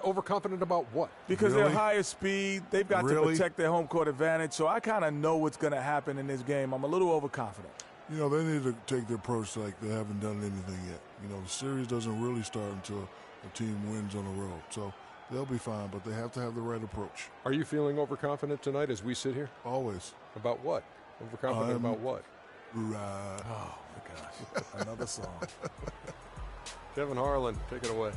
Overconfident about what? Because they're higher speed. They've got to protect their home court advantage. So I kind of know what's going to happen in this game. I'm a little overconfident. You know, they need to take their approach like they haven't done anything yet. You know, the series doesn't really start until a team wins on the road. So they'll be fine, but they have to have the right approach. Are you feeling overconfident tonight as we sit here? Always. About what? Overconfident about what? Oh, my gosh. Another song. Kevin Harlan, take it away.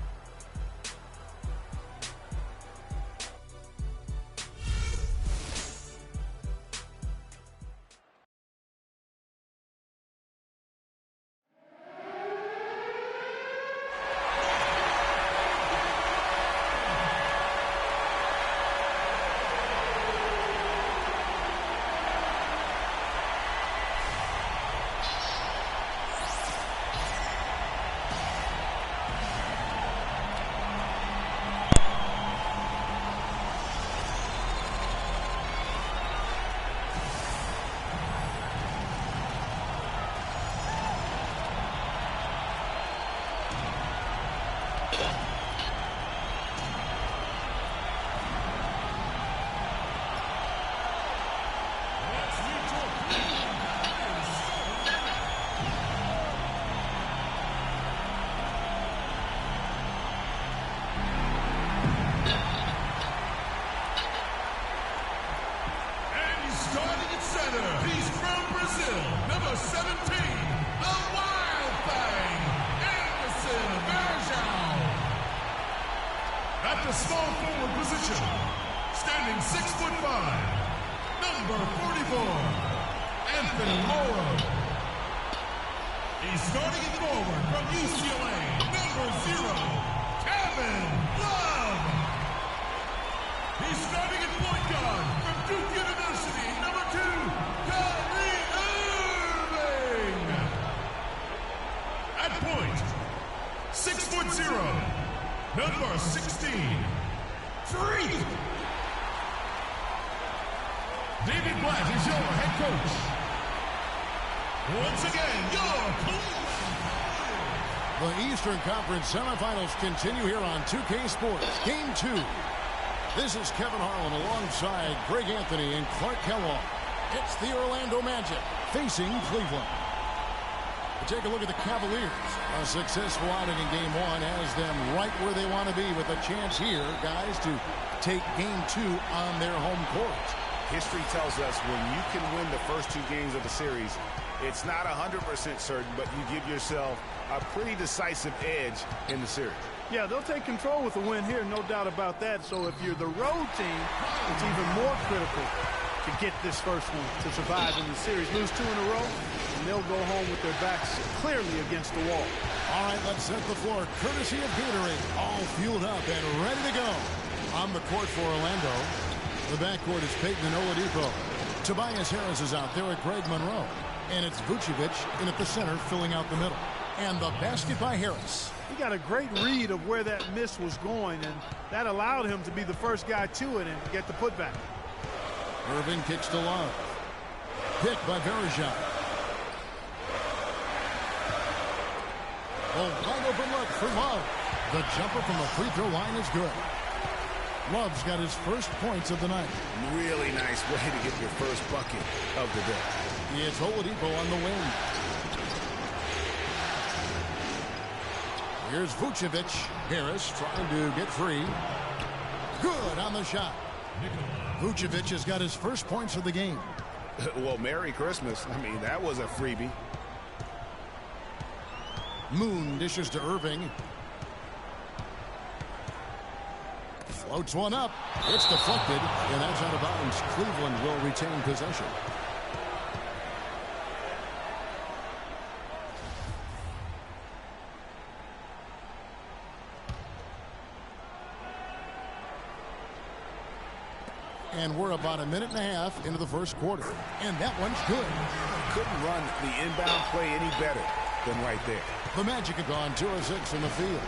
Conference semifinals continue here on 2K Sports. Game 2. This is Kevin Harlan alongside Greg Anthony and Clark Kellogg. It's the Orlando Magic facing Cleveland. We take a look at the Cavaliers. A successful outing in Game 1 has them right where they want to be with a chance here, guys, to take Game 2 on their home court. History tells us when you can win the first 2 games of the series, it's not 100% certain, but you give yourself a pretty decisive edge in the series. Yeah, they'll take control with a win here, no doubt about that. So if you're the road team, it's even more critical to get this first one to survive in the series. Lose 2 in a row, and they'll go home with their backs clearly against the wall. All right, let's set the floor. Courtesy of Gatorade, all fueled up and ready to go. On the court for Orlando, the backcourt is Peyton and Oladipo. Tobias Harris is out there at Greg Monroe. And it's Vucevic in at the center, filling out the middle. And the basket by Harris. He got a great read of where that miss was going, and that allowed him to be the first guy to it and get the putback. Irving kicks to Love. Picked by Bergeron. Oh, wide open look for Love. The jumper from the free throw line is good. Love's got his first points of the night. Really nice way to get your first bucket of the day. It's Oladipo on the wing. Here's Vucevic. Harris trying to get free. Good on the shot. Vucevic has got his first points of the game. Well, Merry Christmas. I mean, that was a freebie. Moon dishes to Irving. Floats one up. It's deflected, and that's out of bounds. Cleveland will retain possession. And we're about a minute and a half into the first quarter. And that one's good. Couldn't run the inbound play any better than right there. The Magic have gone 2 of 6 in the field.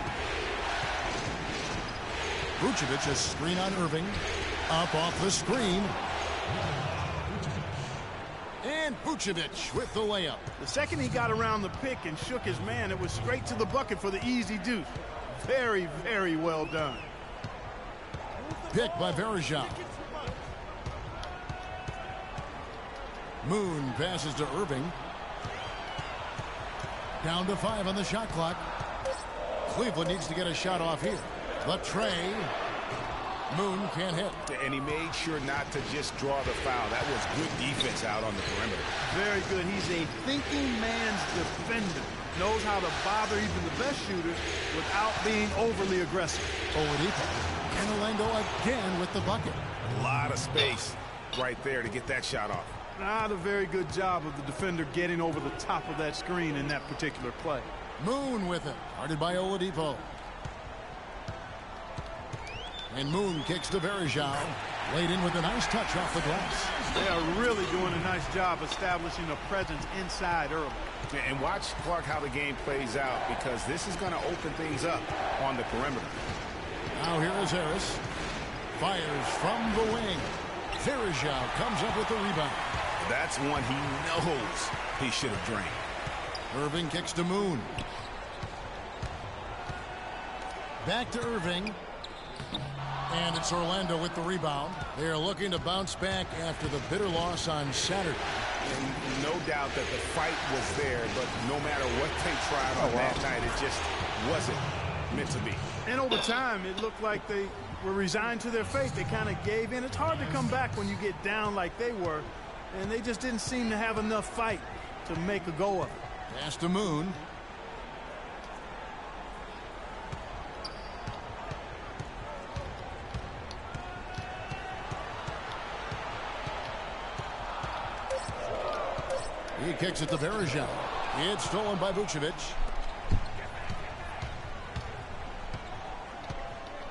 Vucevic a screen on Irving. Up off the screen. And Vucevic with the layup. The second he got around the pick and shook his man, it was straight to the bucket for the easy deuce. Very, very well done. pick by Verjao. Moon passes to Irving. Down to 5 on the shot clock. Cleveland needs to get a shot off here. But Trey, Moon can't hit. And he made sure not to just draw the foul. That was good defense out on the perimeter. Very good. He's a thinking man's defender. Knows how to bother even the best shooters without being overly aggressive. Oladipo. And Orlando again with the bucket. A lot of space right there to get that shot off. Not a very good job of the defender getting over the top of that screen in that particular play. Moon with it. Guarded by Oladipo. And Moon kicks to Verjao. Laid in with a nice touch off the glass. They are really doing a nice job establishing a presence inside early. And watch, Clark, how the game plays out, because this is going to open things up on the perimeter. Now here is Harris. Fires from the wing. Verjao comes up with the rebound. That's one he knows he should have drained. Irving kicks to Moon. Back to Irving. And it's Orlando with the rebound. They are looking to bounce back after the bitter loss on Saturday. And no doubt that the fight was there, but no matter what they tried on that night, it just wasn't meant to be. And over time, it looked like they were resigned to their fate. They kind of gave in. It's hard to come back when you get down like they were, and they just didn't seem to have enough fight to make a go of it. Pass to Moon. He kicks it to Verjao. It's stolen by Vucevic.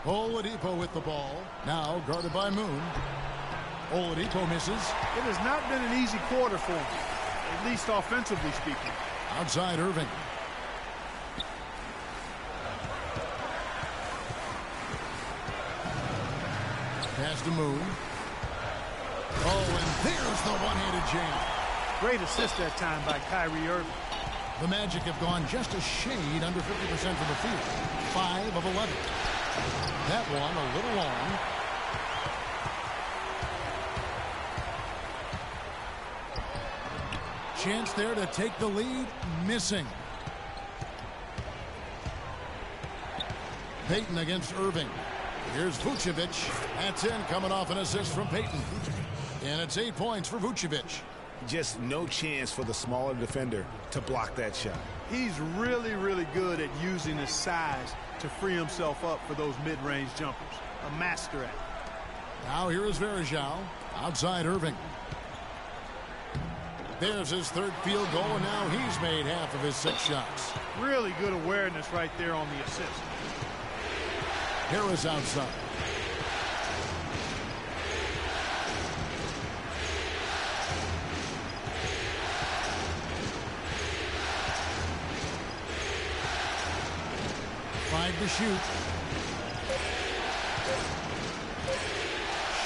Oladipo with the ball. Now guarded by Moon. Oladipo misses. It has not been an easy quarter for him, at least offensively speaking. Outside Irving. Pass to Moon. Oh, and there's the one-handed jam. Great assist that time by Kyrie Irving. The Magic have gone just a shade under 50% from the field. 5 of 11. That one a little long. Chance there to take the lead. Missing. Payton against Irving. Here's Vucevic. That's in, coming off an assist from Payton. And it's 8 points for Vucevic. Just no chance for the smaller defender to block that shot. He's really, really good at using his size to free himself up for those mid-range jumpers. A master at it. Now here is Verjao. Outside Irving. There's his third field goal, and now he's made half of his 6 shots. Really good awareness right there on the assist. Harris outside. To shoot.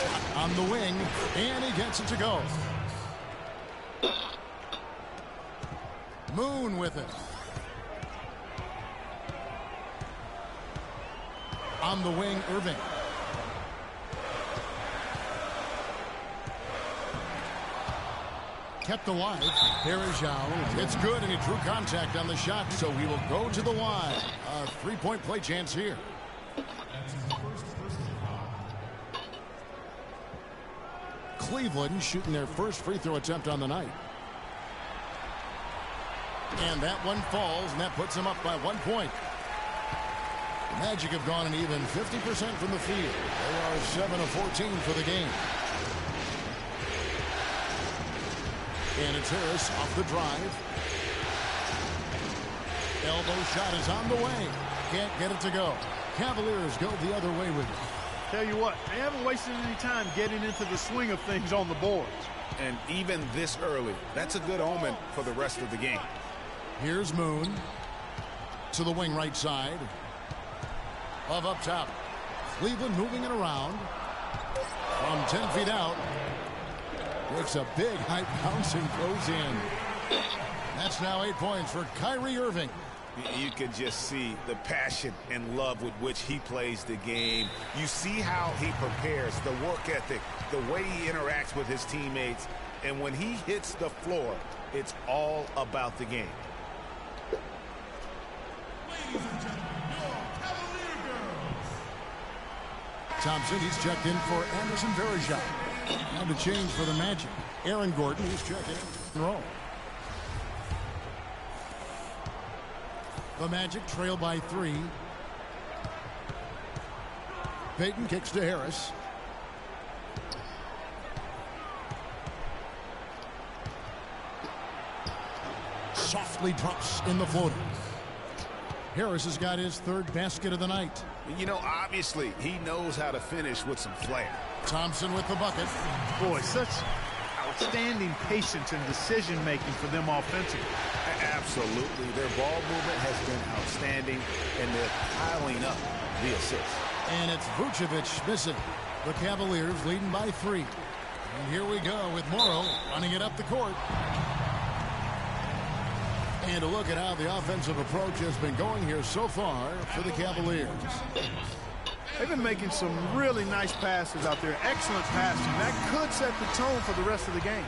Shot on the wing, and he gets it to go. Moon with it. On the wing, Irving. Kept alive. Verjao. It's good, and he drew contact on the shot, so he will go to the line. A 3-point play chance here. Cleveland shooting their first free throw attempt on the night. And that one falls, and that puts them up by 1 point. The Magic have gone an even 50% from the field. They are 7 of 14 for the game. And it's Harris off the drive. Elbow shot is on the way. Can't get it to go. Cavaliers go the other way with it. Tell you what, they haven't wasted any time getting into the swing of things on the boards. And even this early, that's a good omen for the rest of the game. Here's Moon. To the wing right side. Love up top. Cleveland moving it around. From 10 feet out. Takes a big high bounce and goes in. That's now 8 points for Kyrie Irving. You can just see the passion and love with which he plays the game. You see how he prepares, the work ethic, the way he interacts with his teammates. And when he hits the floor, it's all about the game. Thompson, he's checked in for Anderson Varejao. And to change for the Magic. Aaron Gordon, he's checking in. Roll. The Magic trail by 3. Payton kicks to Harris. Softly drops in the floater. Harris has got his 3rd basket of the night. You know, obviously, he knows how to finish with some flair. Thompson with the bucket. Boy, such outstanding patience and decision-making for them offensively. Absolutely. Their ball movement has been outstanding, and they're piling up the assists. And it's Vucevic missing. The Cavaliers leading by 3. And here we go with Morrow running it up the court. And a look at how the offensive approach has been going here so far for the Cavaliers. They've been making some really nice passes out there. Excellent passing. That could set the tone for the rest of the game.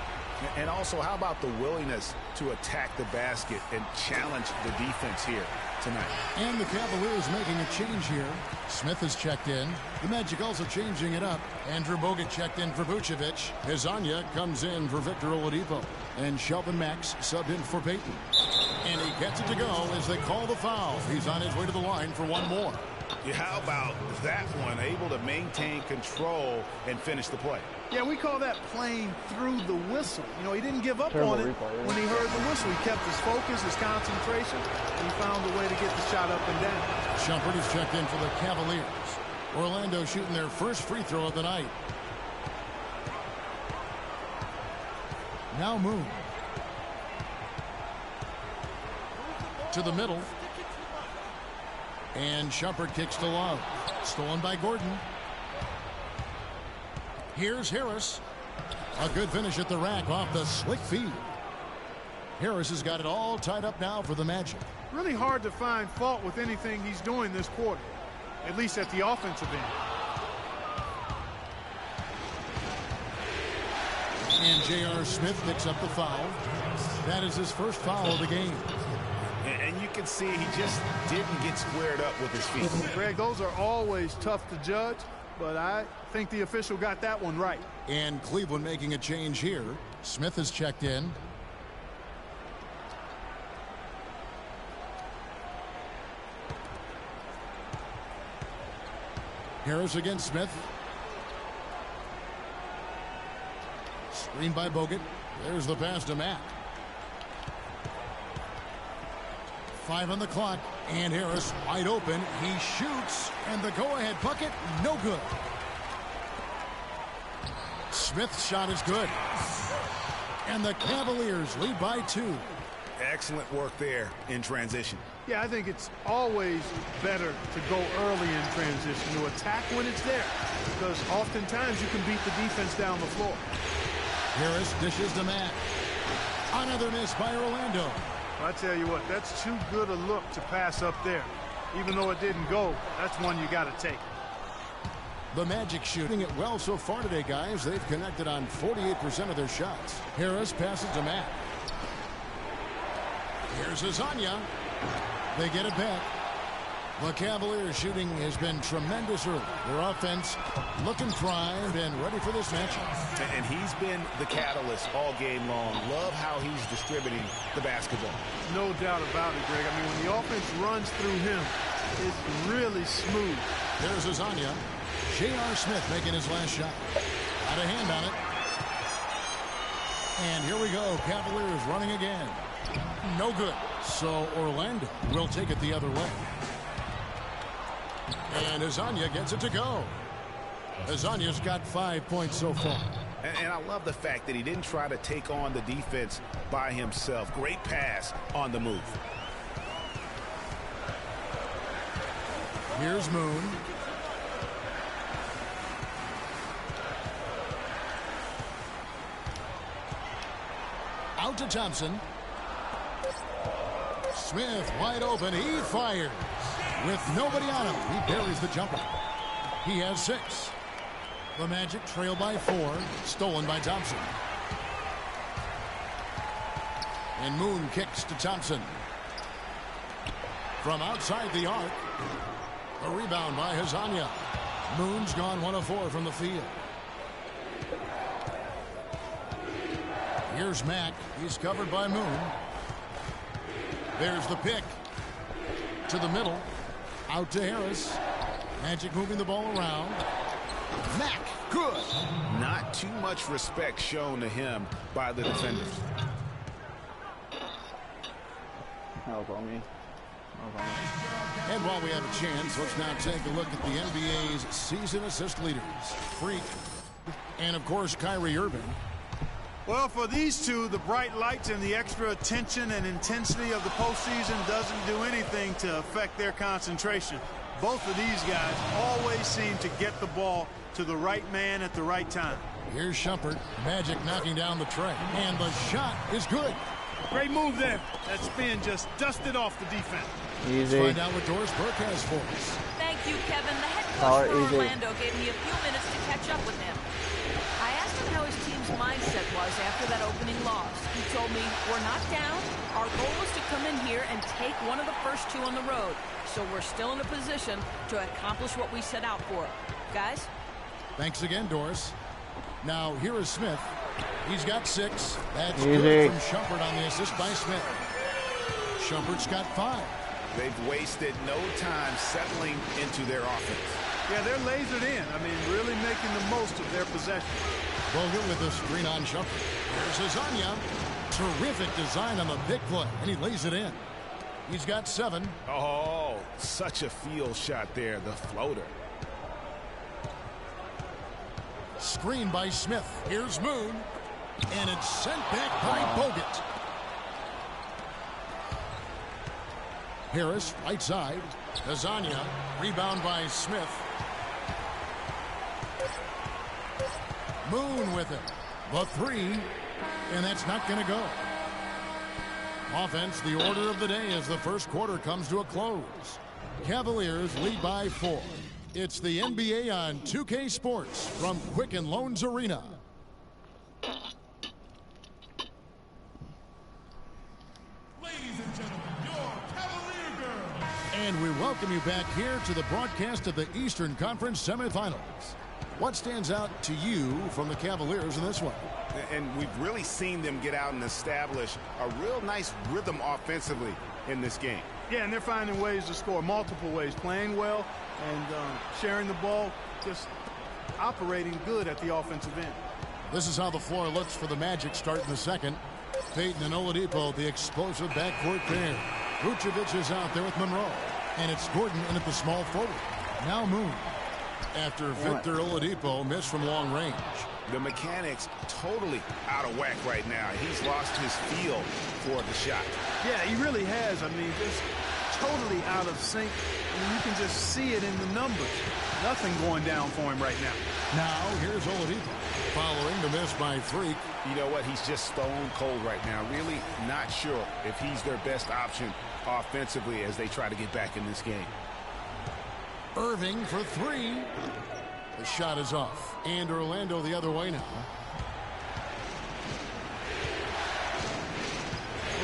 And also, how about the willingness to attack the basket and challenge the defense here tonight? And the Cavaliers making a change here. Smith has checked in. The Magic also changing it up. Andrew Bogut checked in for Vucevic. Hezonja comes in for Victor Oladipo. And Shelvin Max subbed in for Payton. And he gets it to go as they call the foul. He's on his way to the line for one more. Yeah, how about that one? Able to maintain control and finish the play. Yeah, we call that playing through the whistle. You know, he didn't give up on it when he heard the whistle. He kept his focus, his concentration, and he found a way to get the shot up and down. Shumpert is checked in for the Cavaliers. Orlando shooting their first free throw of the night. Now Moon. To the middle. And Shumpert kicks to Love. Stolen by Gordon. Here's Harris. A good finish at the rack off the slick feed. Harris has got it all tied up now for the Magic. Really hard to find fault with anything he's doing this quarter, at least at the offensive end. And J.R. Smith picks up the foul. That is his first foul of the game. And you can see he just didn't get squared up with his feet. Greg, those are always tough to judge, but I think the official got that one right. And Cleveland making a change here. Smith has checked in. Harris against Smith. Screen by Bogut. There's the pass to Matt. 5 on the clock, and Harris wide open. He shoots, and the go-ahead bucket, no good. Smith's shot is good. And the Cavaliers lead by 2. Excellent work there in transition. Yeah, I think it's always better to go early in transition, to attack when it's there, because oftentimes you can beat the defense down the floor. Harris dishes to Matt. Another miss by Orlando. I tell you what, that's too good a look to pass up there. Even though it didn't go, that's one you got to take. The Magic shooting it well so far today, guys. They've connected on 48% of their shots. Harris passes to Matt. Here's Hezonja. They get it back. The Cavaliers shooting has been tremendous early. Their offense looking primed and ready for this matchup. And he's been the catalyst all game long. Love how he's distributing the basketball. No doubt about it, Greg. I mean, when the offense runs through him, it's really smooth. There's Hezonja. J.R. Smith making his last shot. Got a hand on it. And here we go. Cavaliers running again. No good. So Orlando will take it the other way. And Hezonja gets it to go. Hezonja's got 5 points so far. And I love the fact that he didn't try to take on the defense by himself. Great pass on the move. Here's Moon. Out to Thompson. Smith wide open. He fires. With nobody on him, he buries the jumper. He has 6. The Magic trail by 4. Stolen by Thompson. And Moon kicks to Thompson. From outside the arc. A rebound by Hazanya. Moon's gone 1 of 4 from the field. Here's Mack. He's covered by Moon. There's the pick. To the middle. Out to Harris. Magic moving the ball around. Mack. Good. Not too much respect shown to him by the defenders. That was on me. And while we have a chance, let's now take a look at the NBA's season assist leaders. Freak. And, of course, Kyrie Irving. Well, for these two, the bright lights and the extra attention and intensity of the postseason doesn't do anything to affect their concentration. Both of these guys always seem to get the ball to the right man at the right time. Here's Shumpert. Magic knocking down the tray. And the shot is good. Great move there. That spin just dusted off the defense. Easy. Let's find out what Doris Burke has for us. Thank you, Kevin. The head coach for Orlando gave me a few minutes to catch up with him. I asked him how his team's mindset was after that opening loss. He told me, we're not down. Our goal was to come in here and take one of the first 2 on the road. So we're still in a position to accomplish what we set out for. Guys? Thanks again, Doris. Now, here is Smith. He's got 6. That's Easy. good from Shumpert on the assist by Smith. Shumpert's got 5. They've wasted no time settling into their offense. Yeah, they're lasered in. I mean, really making the most of their possession. Bogut with the screen on Shumpert. There's Hazanya. Terrific design on the big play, and he lays it in. He's got 7. Oh, such a field shot there, the floater. Screen by Smith. Here's Moon. And it's sent back by Bogut. Harris, right side. Hazanya. Rebound by Smith. Moon with it. The 3. And that's not going to go. Offense, the order of the day as the first quarter comes to a close. Cavaliers lead by 4. It's the NBA on 2K Sports from Quicken Loans Arena. Ladies and gentlemen, your Cavalier girl. And we welcome you back here to the broadcast of the Eastern Conference semifinals. What stands out to you from the Cavaliers in this one? And we've really seen them get out and establish a real nice rhythm offensively in this game. Yeah, and they're finding ways to score multiple ways, playing well and sharing the ball, just operating good at the offensive end. This is how the floor looks for the Magic start in the second. Payton and Oladipo, the explosive backcourt pair. Vucevic is out there with Monroe. And it's Gordon in at the small forward. Now Moon. After Victor Oladipo missed from long range. The mechanics totally out of whack right now. He's lost his feel for the shot. Yeah, he really has. I mean, just totally out of sync. I mean, you can just see it in the numbers. Nothing going down for him right now. Now, here's Oladipo. Following the miss by Freak. You know what? He's just stone cold right now. Really not sure if he's their best option offensively as they try to get back in this game. Irving for 3. The shot is off. And Orlando the other way now.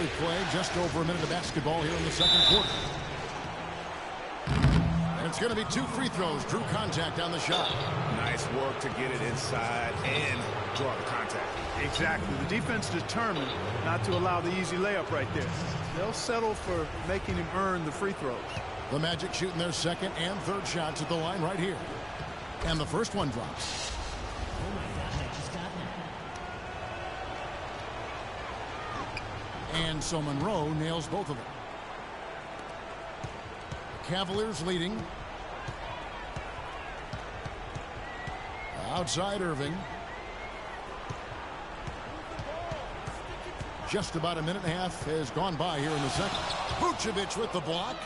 We play just over a minute of basketball here in the second quarter. And it's going to be 2 free throws. Drew contact on the shot. Nice work to get it inside and draw the contact. Exactly. The defense determined not to allow the easy layup right there. They'll settle for making him earn the free throws. The Magic shooting their second and third shots at the line right here. And the first one drops. And so Monroe nails both of them. Cavaliers leading. Outside Irving. Just about a minute and a half has gone by here in the second. Vucevic with the block.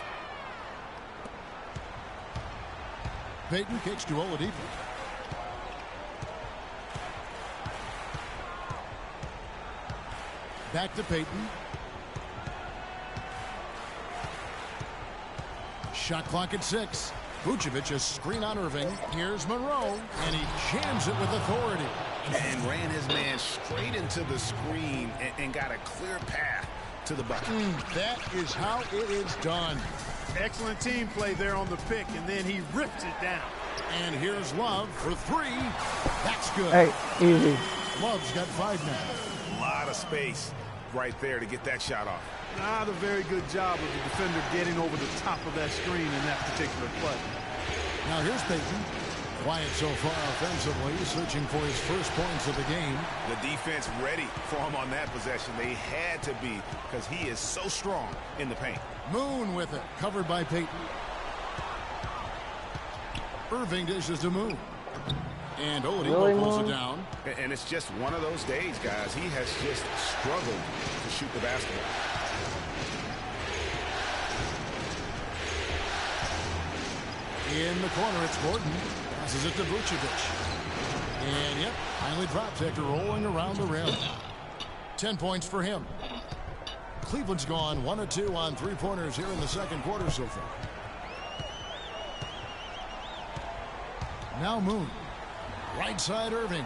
Payton kicks to Oladipo. Back to Payton. Shot clock at 6. Vucevic a screen on Irving. Here's Monroe, and he jams it with authority. And ran his man straight into the screen and got a clear path to the bucket. That is how it is done. Excellent team play there on the pick, and then he rips it down. And here's Love for 3. That's good. Hey, easy. Love's got 5 now. A lot of space right there to get that shot off. Not a very good job of the defender getting over the top of that screen in that particular play. Now here's Payton. Quiet so far offensively, searching for his first points of the game. The defense ready for him on that possession. They had to be, because he is so strong in the paint. Moon with it, covered by Payton. Irving dishes to Moon. And Oladipo pulls it down. And it's just one of those days, guys. He has just struggled to shoot the basketball. In the corner, it's Gordon. Passes it to Vucevic. And, yep, finally drops after rolling around the rim. 10 points for him. Cleveland's gone 1 of 2 on three-pointers here in the second quarter so far. Now Moon. Right side, Irving.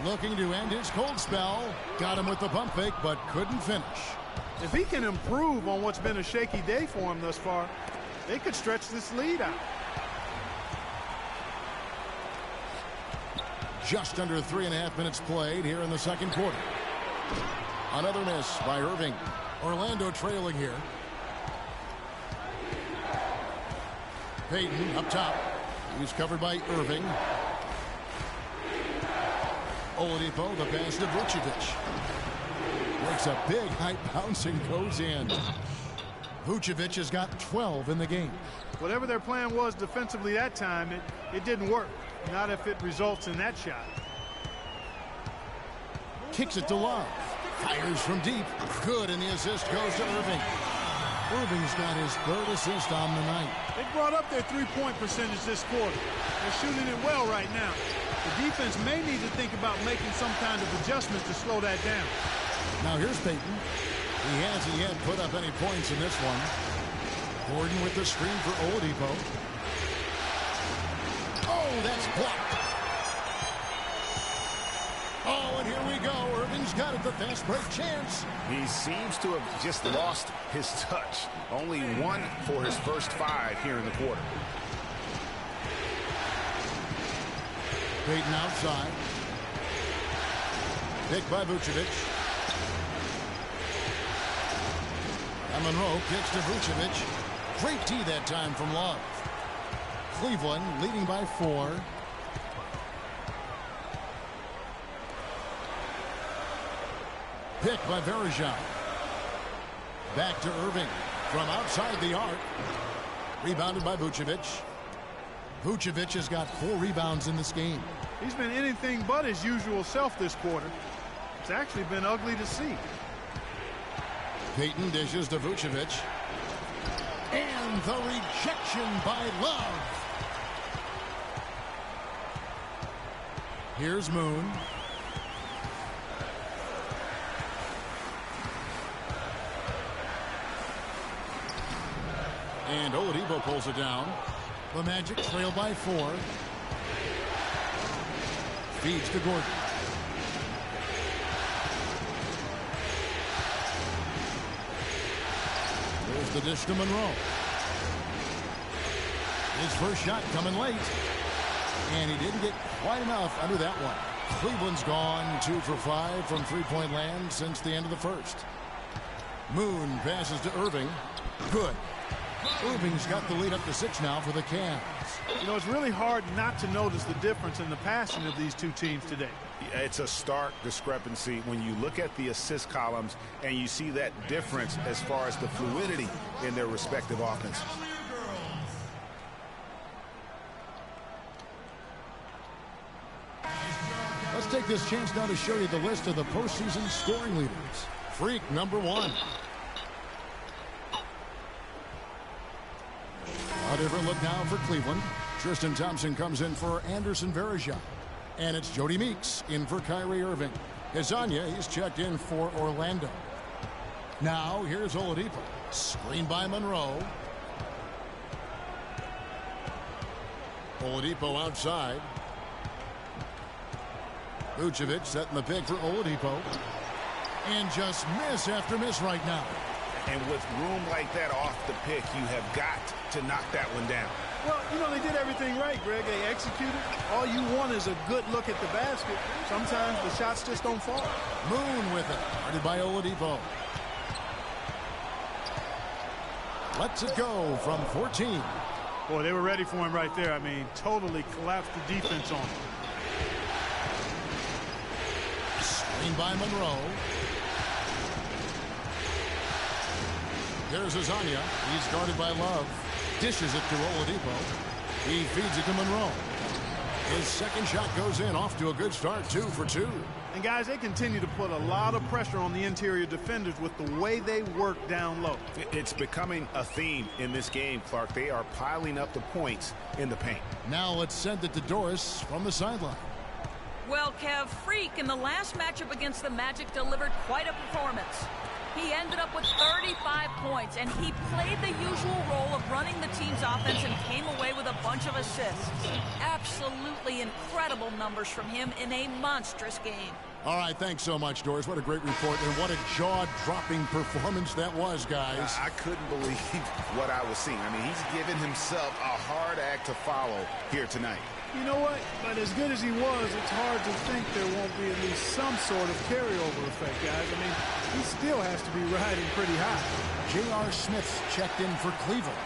Looking to end his cold spell. Got him with the pump fake, but couldn't finish. If he can improve on what's been a shaky day for him thus far, they could stretch this lead out. Just under 3.5 minutes played here in the second quarter. Another miss by Irving. Orlando trailing here. Payton up top. He's covered by Irving. Oladipo, the pass to Vucevic. Makes a big high bounce and goes in. Vucevic has got 12 in the game. Whatever their plan was defensively that time, it didn't work. Not if it results in that shot. Kicks it to Love. Fires from deep. Good, and the assist goes to Irving. Irving's got his third assist on the night. They brought up their three-point percentage this quarter. They're shooting it well right now. The defense may need to think about making some kind of adjustment to slow that down. Now here's Payton. He hasn't yet put up any points in this one. Gordon with the screen for Oladipo. Oh, that's blocked. Oh, and here we go. Irving's got it, the fast break chance. He seems to have just lost his touch. Only 1 for his first 5 here in the quarter. Payton outside. Picked by Vucevic. And Monroe kicks to Vucevic. Great D that time from Love. Cleveland leading by 4. Picked by Verejao. Back to Irving from outside the arc. Rebounded by Vucevic. Vucevic has got 4 rebounds in this game. He's been anything but his usual self this quarter. It's actually been ugly to see. Payton dishes to Vucevic. And the rejection by Love. Here's Moon. And Oladipo pulls it down. The Magic trail by 4. Feeds to Gordon. There's the dish to Monroe. His first shot coming late. And he didn't get quite enough under that one. Cleveland's gone 2 for 5 from three-point land since the end of the first. Moon passes to Irving. Good. Irving's got the lead up to 6 now for the Cavs. You know, it's really hard not to notice the difference in the passing of these two teams today. It's a stark discrepancy when you look at the assist columns and you see that difference as far as the fluidity in their respective offenses. Let's take this chance now to show you the list of the postseason scoring leaders. Freak number 1. A different look now for Cleveland. Tristan Thompson comes in for Anderson Varejao. And it's Jody Meeks in for Kyrie Irving. Hezonja, he's checked in for Orlando. Now here's Oladipo. Screen by Monroe. Oladipo outside. Vucevic setting the pick for Oladipo. And just miss after miss right now. And with room like that off the pick, you have got to knock that one down. Well, you know, they did everything right, Greg. They executed. All you want is a good look at the basket. Sometimes the shots just don't fall. Moon with it. Guarded by Oladipo. Lets it go from 14. Boy, they were ready for him right there. I mean, totally collapsed the defense on him. Screen by Monroe. Here's Azania. He's guarded by Love. Dishes it to Oladipo. He feeds it to Monroe. His second shot goes in. Off to a good start. 2 for 2. And, guys, they continue to put a lot of pressure on the interior defenders with the way they work down low. It's becoming a theme in this game, Clark. They are piling up the points in the paint. Now let's send it to Doris from the sideline. Well, Kev, Freak in the last matchup against the Magic delivered quite a performance. He ended up with 35 points, and he played the usual role of running the team's offense and came away with a bunch of assists. Absolutely incredible numbers from him in a monstrous game. All right, thanks so much, Doris. What a great report, and what a jaw-dropping performance that was, guys. I couldn't believe what I was seeing. I mean, he's given himself a hard act to follow here tonight. You know what? But as good as he was, it's hard to think there won't be at least some sort of carryover effect, guys. I mean, he still has to be riding pretty high. J.R. Smith's checked in for Cleveland.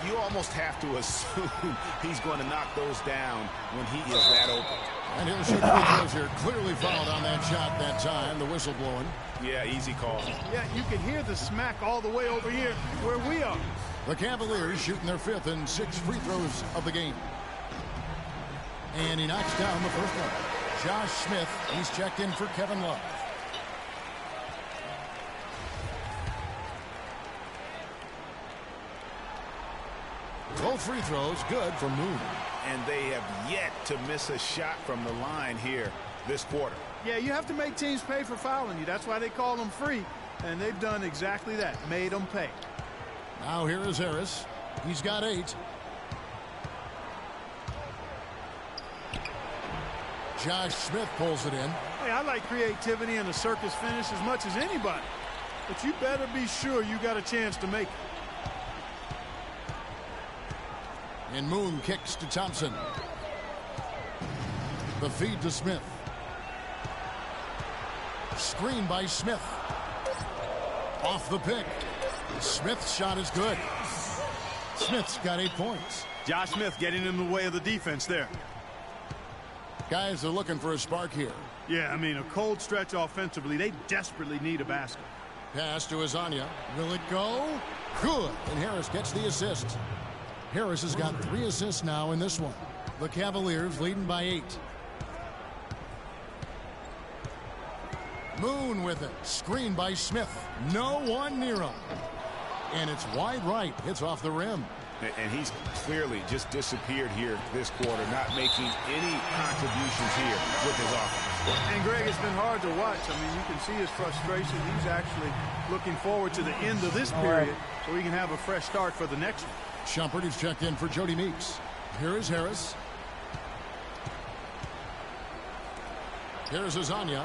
You almost have to assume he's going to knock those down when he is that open. And he'll shoot free throws here. Clearly fouled on that shot that time. The whistle blowing. Yeah, easy call. Yeah, you can hear the smack all the way over here where we are. The Cavaliers shooting their 5th and 6th free throws of the game. And he knocks down the first one. Josh Smith, he's checked in for Kevin Love. Both free throws good for Moon. And they have yet to miss a shot from the line here this quarter. Yeah, you have to make teams pay for fouling you. That's why they call them free. And they've done exactly that, made them pay. Now here is Harris. He's got 8. Josh Smith pulls it in. Hey, I like creativity and a circus finish as much as anybody. But you better be sure you got a chance to make it. And Moon kicks to Thompson. The feed to Smith. Screen by Smith. Off the pick. Smith's shot is good. Smith's got 8 points. Josh Smith getting in the way of the defense there. Guys are looking for a spark here. Yeah, I mean, a cold stretch offensively. They desperately need a basket. Pass to Azania. Will it go? Good. And Harris gets the assist. Harris has got 3 assists now in this one. The Cavaliers leading by 8. Moon with it. Screen by Smith. No one near him. And it's wide right. Hits off the rim. And he's clearly just disappeared here this quarter, not making any contributions here with his offense. And, Greg, it's been hard to watch. I mean, you can see his frustration. He's actually looking forward to the end of this period so he can have a fresh start for the next one. Shumpert is checked in for Jody Meeks. Here is Harris. Here's Azania.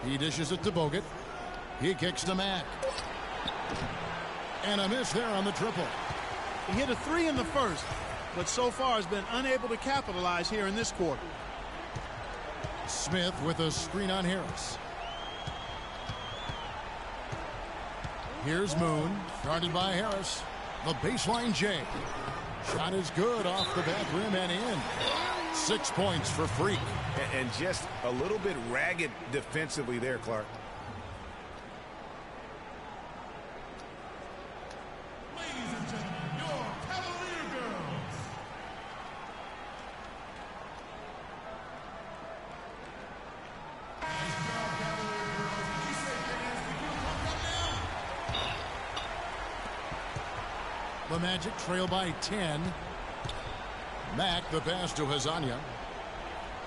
He dishes it to Bogut. He kicks to Mack. And a miss there on the triple. He hit a 3 in the first, but so far has been unable to capitalize here in this quarter. Smith with a screen on Harris. Here's Moon, guarded by Harris. The baseline J. Shot is good off the back rim and in. 6 points for Freak. And just a little bit ragged defensively there, Clark. The Magic trail by 10. Mack the pass to Azania.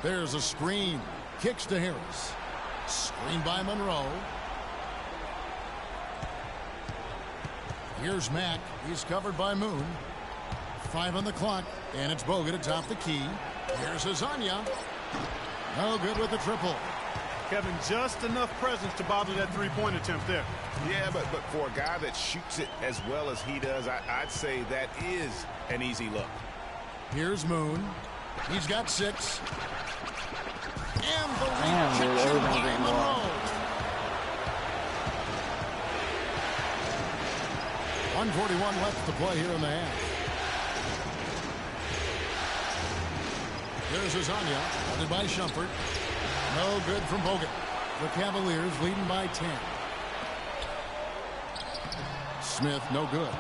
There's a screen. Kicks to Harris. Screen by Monroe. Here's Mack. He's covered by Moon. 5 on the clock, and it's Bogut atop the key. Here's Azania. No good with the triple. Kevin, just enough presence to bother that three-point attempt there. Yeah, but for a guy that shoots it as well as he does, I'd say that is an easy look. Here's Moon. He's got 6. And the rejection by Monroe. 141 left to play here in the half. There's Azania, funded by Shumpert. No good from Bogut. The Cavaliers leading by 10. Smith, no good.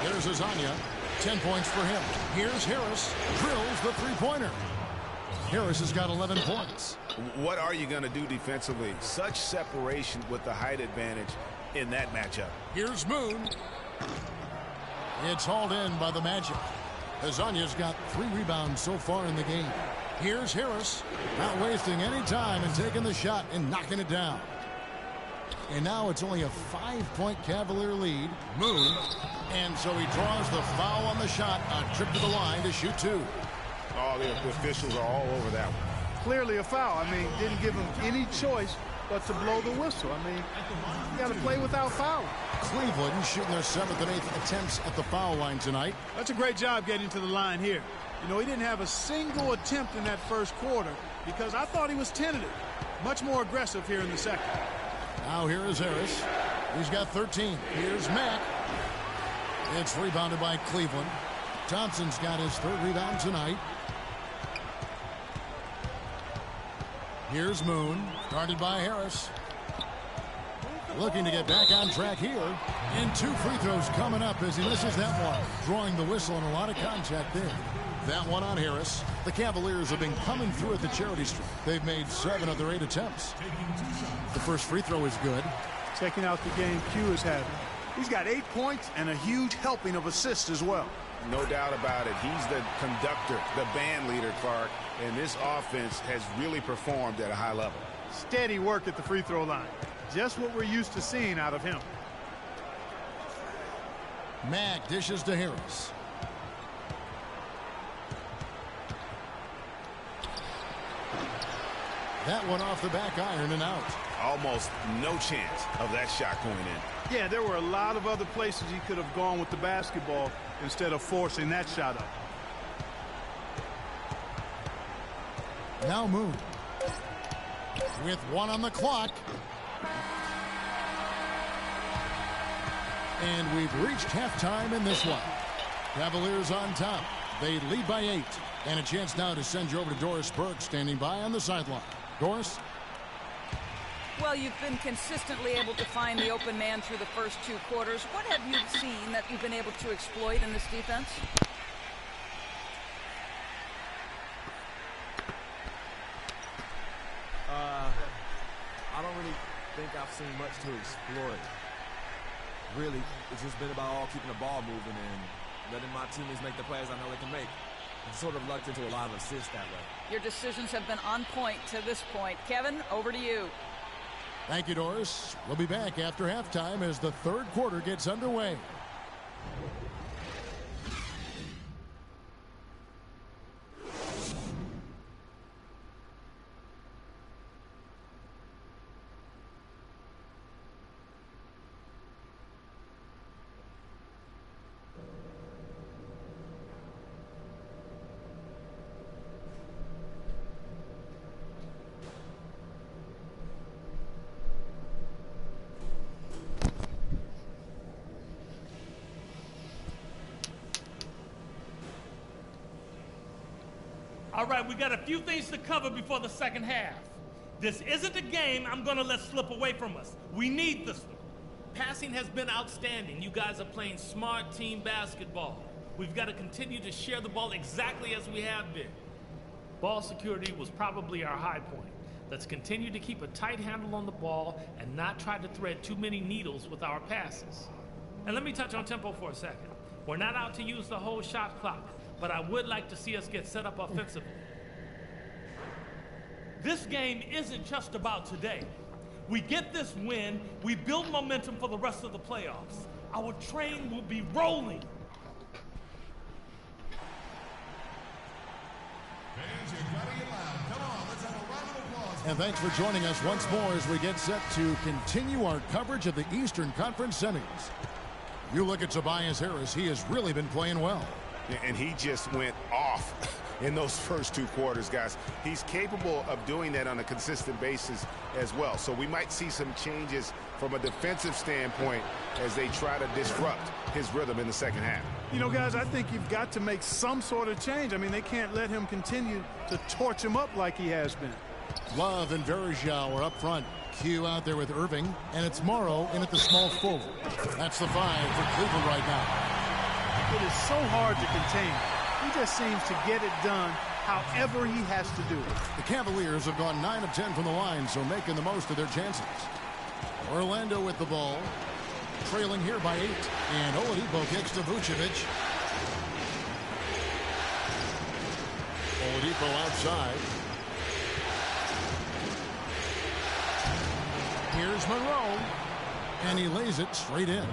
There's Azania. 10 points for him. Here's Harris. Drills the three-pointer. Harris has got 11 points. What are you going to do defensively? Such separation with the height advantage in that matchup. Here's Moon. It's hauled in by the Magic. Azania's got 3 rebounds so far in the game. Here's Harris. Not wasting any time and taking the shot and knocking it down. And now it's only a 5-point Cavalier lead. Moon. And so he draws the foul on the shot. A trip to the line to shoot 2. Oh, the officials are all over that one. Clearly a foul. I mean, didn't give him any choice but to blow the whistle. I mean, you got to play without fouling. Cleveland shooting their 7th and 8th attempts at the foul line tonight. That's a great job getting to the line here. You know, he didn't have a single attempt in that first quarter because I thought he was tentative. Much more aggressive here in the second. Now here is Harris. He's got 13. Here's Mack. It's rebounded by Cleveland. Thompson's got his 3rd rebound tonight. Here's Moon, guarded by Harris. Looking to get back on track here. And 2 free throws coming up as he misses that one. Drawing the whistle and a lot of contact there. That one on Harris. The Cavaliers have been coming through at the charity stripe. They've made 7 of their 8 attempts. The first free throw is good. Checking out the game Q is having. He's got 8 points and a huge helping of assists as well. No doubt about it. He's the conductor, the band leader, Clark. And this offense has really performed at a high level. Steady work at the free throw line. Just what we're used to seeing out of him. Mack dishes to Harris. That one off the back iron and out. Almost no chance of that shot going in. Yeah, there were a lot of other places he could have gone with the basketball instead of forcing that shot up. Now Moon. With 1 on the clock. And we've reached halftime in this one. Cavaliers on top. They lead by 8. And a chance now to send you over to Doris Burke, standing by on the sideline. Doris? Well, you've been consistently able to find the open man through the first 2 quarters. What have you seen that you've been able to exploit in this defense? I don't really think I've seen much to exploit. Really, it's just been about all keeping the ball moving and letting my teammates make the plays I know they can make. I'm sort of lucked into a lot of assists that way. Your decisions have been on point to this point. Kevin, over to you. Thank you, Doris. We'll be back after halftime as the 3rd quarter gets underway. All right, we got a few things to cover before the second half. This isn't a game I'm going to let slip away from us. We need this one. Passing has been outstanding. You guys are playing smart team basketball. We've got to continue to share the ball exactly as we have been. Ball security was probably our high point. Let's continue to keep a tight handle on the ball and not try to thread too many needles with our passes. And let me touch on tempo for a second. We're not out to use the whole shot clock. but I would like to see us get set up offensively. This game isn't just about today. We get this win, we build momentum for the rest of the playoffs. Our train will be rolling. And thanks for joining us once more as we get set to continue our coverage of the Eastern Conference semis. You look at Tobias Harris, he has really been playing well. And he just went off in those first 2 quarters, guys. He's capable of doing that on a consistent basis as well. So we might see some changes from a defensive standpoint as they try to disrupt his rhythm in the second half. You know, guys, I think you've got to make some sort of change. I mean, they can't let him continue to torch him up like he has been. Love and Verjao are up front. Q out there with Irving, and it's Morrow in at the small forward. That's the 5 for Cleveland right now. It is so hard to contain. He just seems to get it done however he has to do it. The Cavaliers have gone 9 of 10 from the line, so making the most of their chances. Orlando with the ball, trailing here by 8, and Oladipo kicks to Vucevic. Oladipo outside. Here's Monroe, and he lays it straight in.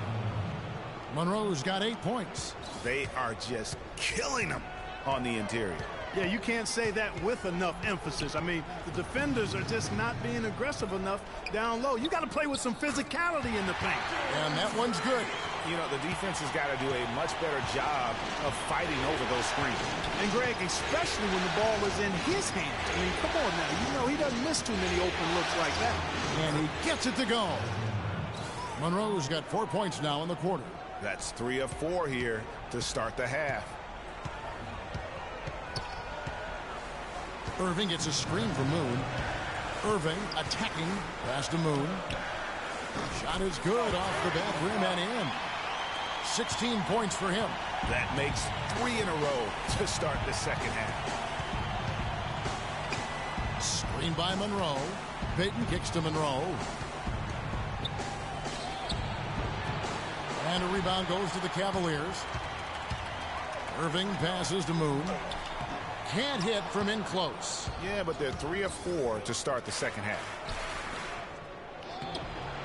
Monroe's got 8 points. They are just killing him on the interior. Yeah, you can't say that with enough emphasis. I mean, the defenders are just not being aggressive enough down low. You got to play with some physicality in the paint. And that one's good. You know, the defense has got to do a much better job of fighting over those screens. And, Greg, especially when the ball is in his hands. I mean, come on now. You know, he doesn't miss too many open looks like that. And he gets it to go. Monroe's got 4 points now in the quarter. That's 3 of 4 here to start the half. Irving gets a screen from Moon. Irving attacking. Pass to Moon. Shot is good off the back rim and in. 16 points for him. That makes 3 in a row to start the second half. Screen by Monroe. Payton kicks to Monroe. And a rebound goes to the Cavaliers. Irving passes to Moon. Can't hit from in close. Yeah, but they're 3 of 4 to start the second half.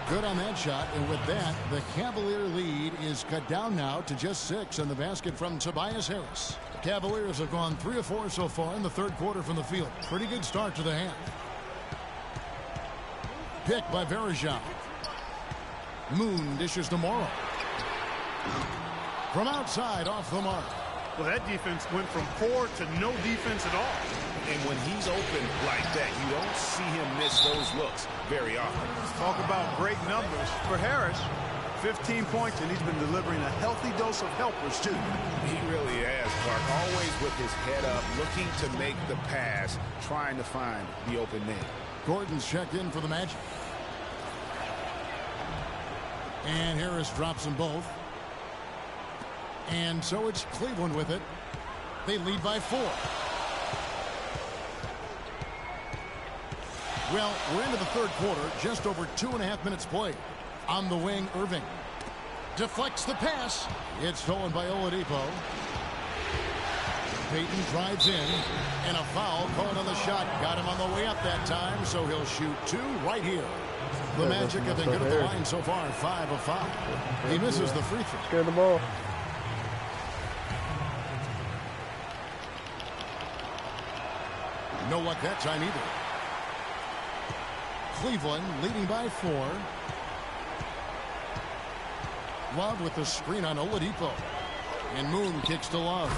Good on that shot, and with that, the Cavalier lead is cut down now to just 6 on the basket from Tobias Harris. The Cavaliers have gone 3 of 4 so far in the third quarter from the field. Pretty good start to the half. Pick by Verjao. Moon dishes to Morrow. From outside, off the mark. Well, that defense went from poor to no defense at all. And when he's open like that, you don't see him miss those looks very often. Talk about great numbers for Harris. 15 points, and he's been delivering a healthy dose of helpers, too. He really has, Clark. Always with his head up, looking to make the pass, trying to find the open man. Gordon's checked in for the Magic. And Harris drops them both. And so it's Cleveland with it. They lead by 4. Well, we're into the third quarter, just over 2.5 minutes played. On the wing, Irving deflects the pass. It's stolen by Oladipo. Payton drives in, and a foul called on the shot. Got him on the way up that time, so he'll shoot 2 right here. The Magic have been good at the line so far, 5 of 5. He misses the free throw. Scared the ball. No luck that time either. Cleveland leading by 4. Love with the screen on Oladipo. And Moon kicks to Love.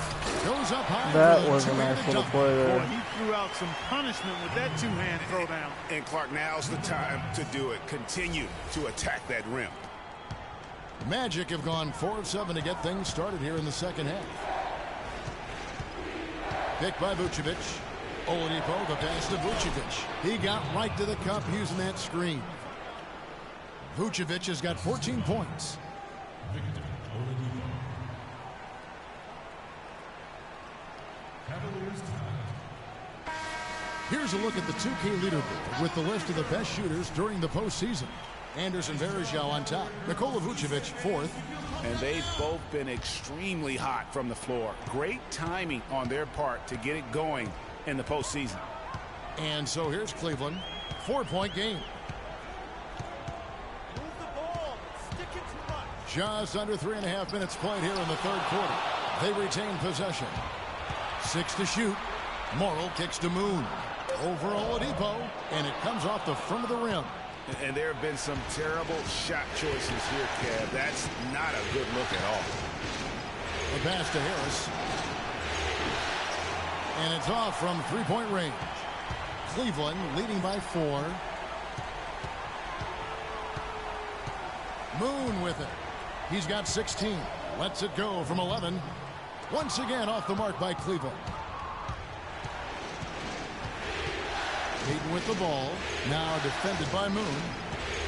Goes up high. That was a nice little play there. Boy, he threw out some punishment with that 2-hand throwdown. And Clark, now's the time to do it. Continue to attack that rim. Magic have gone 4 of 7 to get things started here in the second half. Picked by Vucevic. Oladipo, the pass to Vucevic. He got right to the cup using that screen. Vucevic has got 14 points. Here's a look at the 2K leaderboard with the list of the best shooters during the postseason. Anderson Varejao on top. Nikola Vucevic fourth. And they've both been extremely hot from the floor. Great timing on their part to get it going in the postseason. And so here's Cleveland. 4-point game. Move the ball. Stick it too much. Just under 3.5 minutes played here in the third quarter. They retain possession. 6 to shoot. Morrill kicks to Moon. Over Oladipo, and it comes off the front of the rim. And there have been some terrible shot choices here, Kev. That's not a good look at all. The pass to Harris. And it's off from three-point range. Cleveland leading by 4. Moon with it. He's got 16. Lets it go from 11. Once again off the mark by Cleveland. Payton with the ball. Now defended by Moon.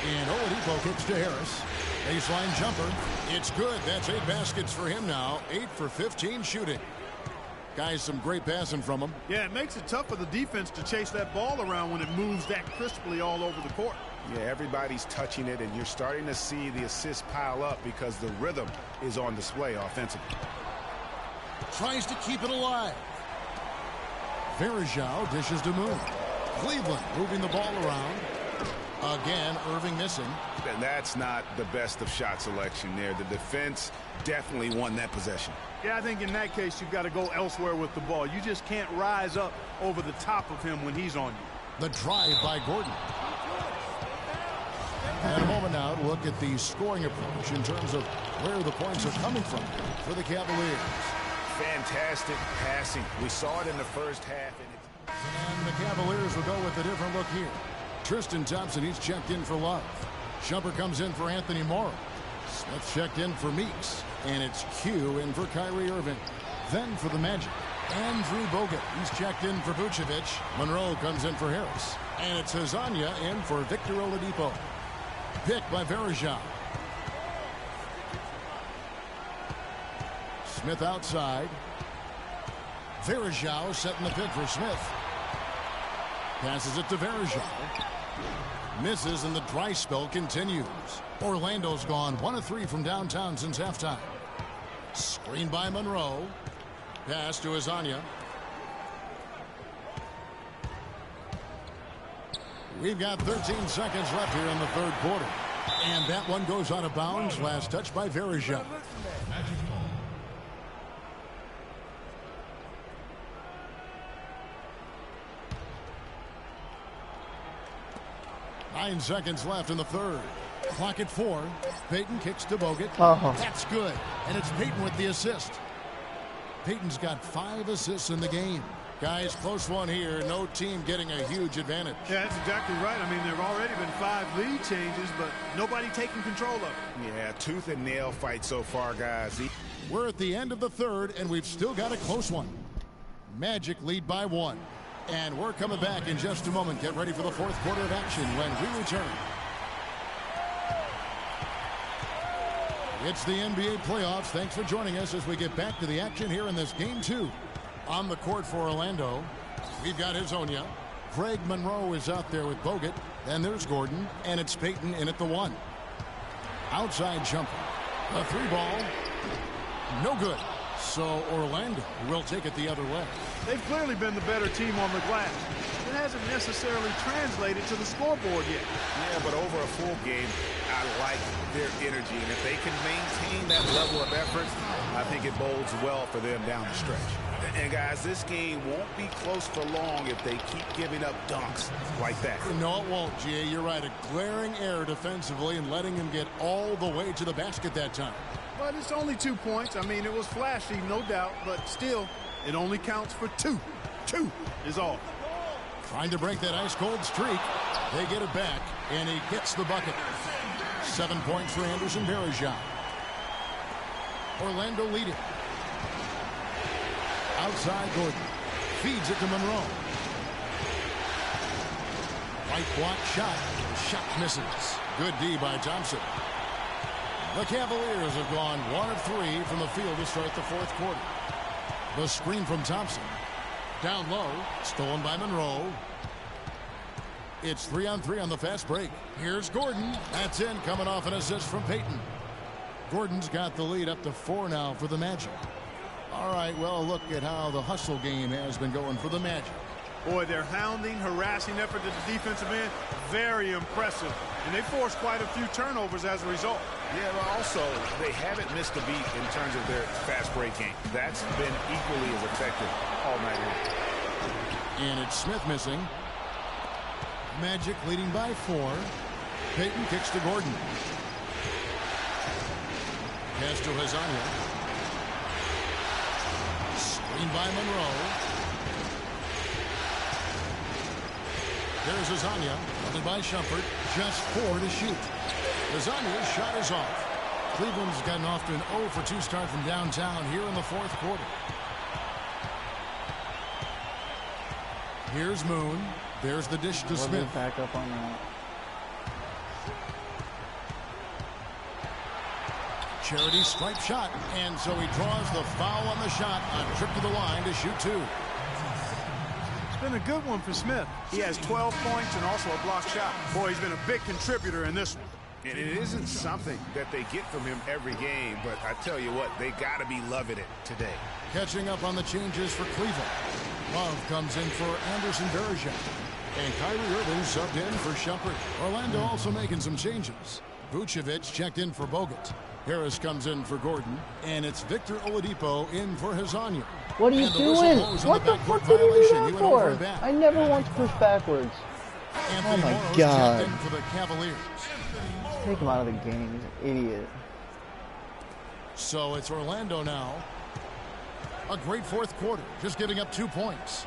And Oladipo kicks to Harris. Baseline jumper. It's good. That's 8 baskets for him now. 8 for 15 shooting. Guys, some great passing from him. Yeah, it makes it tough for the defense to chase that ball around when it moves that crisply all over the court. Yeah, everybody's touching it, and you're starting to see the assists pile up because the rhythm is on display offensively. Tries to keep it alive. Varejao dishes to Moon. Cleveland moving the ball around. Again, Irving missing. And that's not the best of shot selection there. The defense definitely won that possession. Yeah, I think in that case you've got to go elsewhere with the ball. You just can't rise up over the top of him when he's on you. The drive by Gordon. And a moment now to look at the scoring approach in terms of where the points are coming from for the Cavaliers. Fantastic passing. We saw it in the first half. And the Cavaliers will go with a different look here. Tristan Thompson, he's checked in for Love. Shumpert comes in for Anthony Morrow. Smith checked in for Meeks. And it's Q in for Kyrie Irving. Then for the Magic, Andrew Bogut. He's checked in for Vucevic. Monroe comes in for Harris. And it's Hezonja in for Victor Oladipo. Pick by Varejao. Smith outside. Varejao setting the pick for Smith. Passes it to Varejao. Misses, and the dry spell continues. Orlando's gone 1 of 3 from downtown since halftime. Screen by Monroe. Pass to Hezonja. We've got 13 seconds left here in the third quarter. And that one goes out of bounds. Last touch by Varejao. 9 seconds left in the third. Clock at 4. Payton kicks to Bogut. That's good. And it's Payton with the assist. Payton's got 5 assists in the game. Guys, close one here. No team getting a huge advantage. Yeah, that's exactly right. I mean, there have already been 5 lead changes, but nobody taking control of it. Yeah, tooth and nail fight so far, guys. We're at the end of the third, and we've still got a close one. Magic lead by 1. And we're coming back in just a moment. Get ready for the fourth quarter of action when we return. It's the NBA playoffs. Thanks for joining us as we get back to the action here in this game 2. On the court for Orlando, we've got Hezonja. Greg Monroe is out there with Bogut. And there's Gordon. And it's Payton in at the 1. Outside jumper. A 3-ball. No good. So Orlando will take it the other way. They've clearly been the better team on the glass. It hasn't necessarily translated to the scoreboard yet. Yeah, but over a full game, I like their energy. And if they can maintain that level of effort, I think it bodes well for them down the stretch. And guys, this game won't be close for long if they keep giving up dunks like that. No, it won't, G.A. You're right. A glaring error defensively and letting him get all the way to the basket that time. But it's only 2 points. I mean, it was flashy, no doubt, but still, it only counts for 2. 2 is all. Trying to break that ice-cold streak. They get it back, and he gets the bucket. 7 points for Anderson Varejao. Orlando leading. Outside Gordon. Feeds it to Monroe. Right block shot. Shot misses. Good D by Thompson. The Cavaliers have gone 1 of 3 from the field to start the fourth quarter. The screen from Thompson. Down low. Stolen by Monroe. It's 3-on-3 on the fast break. Here's Gordon. That's in, coming off an assist from Payton. Gordon's got the lead up to 4 now for the Magic. All right, well, look at how the hustle game has been going for the Magic. Boy, their hounding, harassing effort at the defensive end, very impressive. And they forced quite a few turnovers as a result. Yeah, but also, they haven't missed a beat in terms of their fast break game. That's been equally as effective all night long. And it's Smith missing. Magic leading by 4. Payton kicks to Gordon. Pass to Hazanya. Screen by Monroe. There's Hazanya. Covered by Shumpert. Just 4 to shoot. Hazanya's shot is off. Cleveland's gotten off to an 0 for 2 start from downtown here in the 4th quarter. Here's Moon. There's the dish to Smith. Back up on that. Charity stripe shot, and so he draws the foul on the shot. A trip to the line to shoot 2. It's been a good one for Smith. He has 12 points and also a block shot. Boy, he's been a big contributor in this one. And it isn't something that they get from him every game, but I tell you what, they got to be loving it today. Catching up on the changes for Cleveland. Love comes in for Anderson Varejao. And Kyrie Irving subbed in for Shumpert. Orlando also making some changes. Vucevic checked in for Bogut. Harris comes in for Gordon. And it's Victor Oladipo in for Hazanya. What are you doing? What the fuck did you do that for? I never want to push backwards. Anthony oh my Morrow's God. checked in for the Cavaliers. Take him out of the game. He's an idiot. So it's Orlando now. A great 4th quarter. Just giving up 2 points.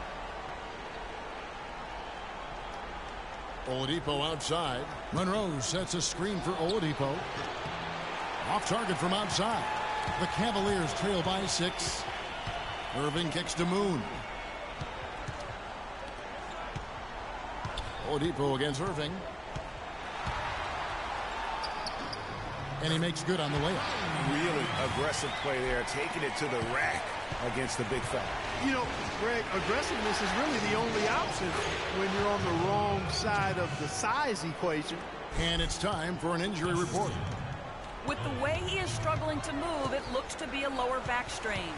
Oladipo outside. Monroe sets a screen for Oladipo. Off target from outside. The Cavaliers trail by 6. Irving kicks to Moon. Oladipo against Irving. And he makes good on the layup. Really aggressive play there, taking it to the rack against the big fella. You know, Greg, aggressiveness is really the only option when you're on the wrong side of the size equation. And it's time for an injury report. With the way he is struggling to move, it looks to be a lower back strain.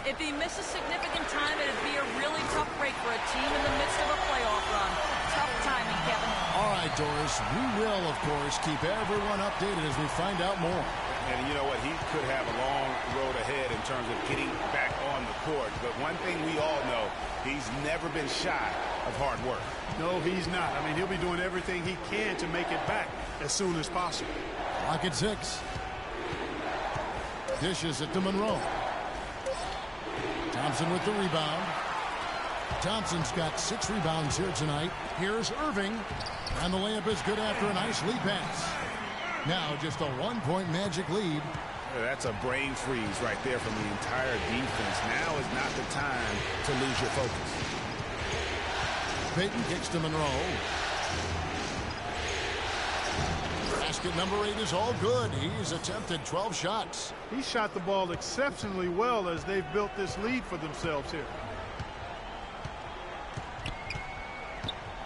If he misses significant time, it'd be a really tough break for a team in the midst of a playoff run. Tough timing, Kevin. All right, Doris, we will, of course, keep everyone updated as we find out more. And you know what? He could have a long road ahead in terms of getting back on the court. But one thing we all know, he's never been shy of hard work. No, he's not. I mean, he'll be doing everything he can to make it back as soon as possible. Clock at 6. Dishes it to Monroe. Thompson with the rebound. Thompson's got 6 rebounds here tonight. Here's Irving. And the layup is good after a nice lead pass. Now just a 1-point Magic lead. That's a brain freeze right there from the entire defense. Now is not the time to lose your focus. Payton kicks to Monroe. Basket number 8 is all good. He's attempted 12 shots. He shot the ball exceptionally well as they've built this lead for themselves here.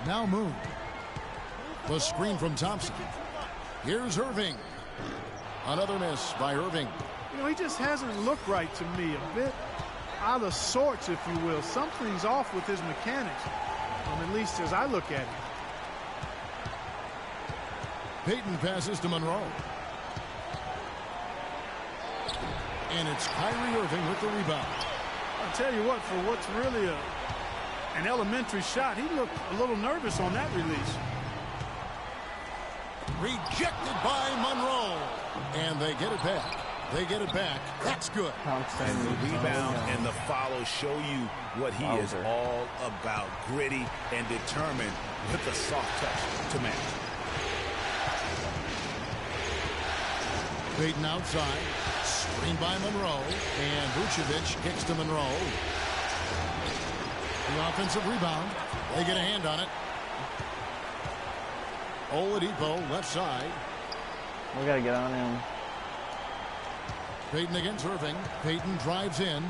Now Moon. The screen from Thompson. Here's Irving. Another miss by Irving. You know, he just hasn't looked right to me. A bit out of sorts, if you will. Something's off with his mechanics, at least as I look at it. Payton passes to Monroe. And it's Kyrie Irving with the rebound. I'll tell you what, for what's really an elementary shot, he looked a little nervous on that release. Rejected by Monroe. And they get it back. They get it back. That's good. And the rebound and the follow show you what he is all about. Gritty and determined with a soft touch to match. Payton outside. Screen by Monroe. And Vucevic kicks to Monroe. The offensive rebound. They get a hand on it. Oladipo left side. We got to get on him. Payton against Irving. Payton drives in.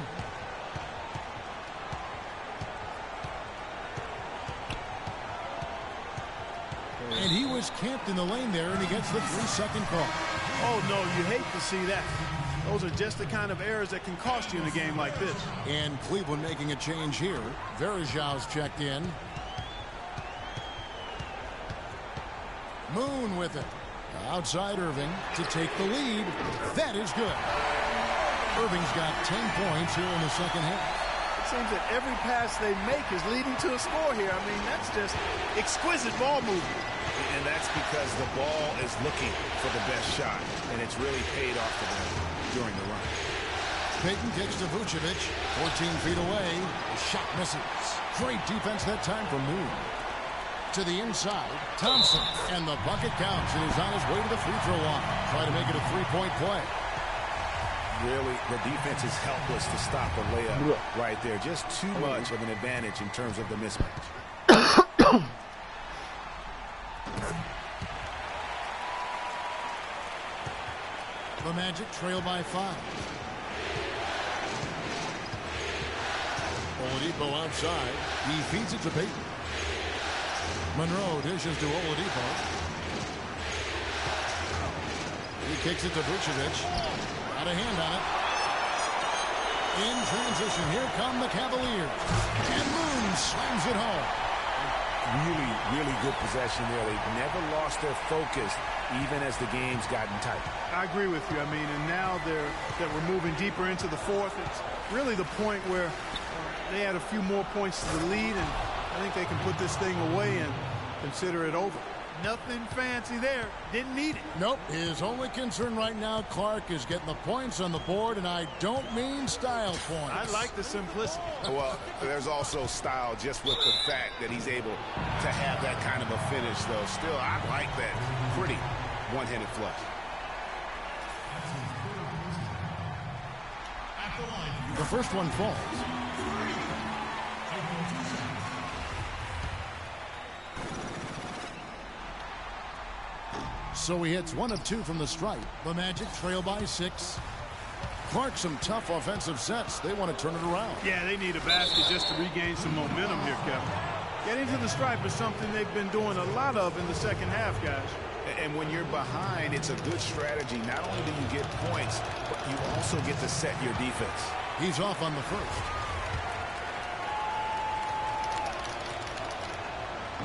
is camped in the lane there, and he gets the 3-second call. Oh, no, you hate to see that. Those are just the kind of errors that can cost you in a game like this. And Cleveland making a change here. Verjau's checked in. Moon with it. Outside Irving to take the lead. That is good. Irving's got 10 points here in the second half. It seems that every pass they make is leading to a score here. I mean, that's just exquisite ball movement. And that's because the ball is looking for the best shot, and it's really paid off for them during the run. Payton kicks to Vucevic, 14 feet away. The shot misses. Great defense that time from Moon. To the inside, Thompson, and the bucket counts, and he's on his way to the free throw line. Try to make it a three-point play. Really, the defense is helpless to stop the layup right there. Just too much of an advantage in terms of the mismatch. The Magic trail by 5. Oladipo outside. He feeds it to Payton. Monroe dishes to Oladipo. He kicks it to Vucevic. Got a hand on it. In transition, here come the Cavaliers. And Moon slams it home. Really good possession there. They've never lost their focus, even as the game's gotten tight. I agree with you. I mean, and now that we're moving deeper into the fourth, it's really the point where they add a few more points to the lead, and I think they can put this thing away and consider it over. Nothing fancy there. Didn't need it. Nope. His only concern right now, Clark, is getting the points on the board, and I don't mean style points. I like the simplicity. Well, there's also style just with the fact that he's able to have that kind of a finish, though. Still, I like that pretty one-handed flush. The first one falls. So he hits 1 of 2 from the stripe. The Magic trail by 6. Clark, some tough offensive sets. They want to turn it around. Yeah, they need a basket just to regain some momentum here, Kevin. Getting to the stripe is something they've been doing a lot of in the second half, guys. And when you're behind, it's a good strategy. Not only do you get points, but you also get to set your defense. He's off on the first.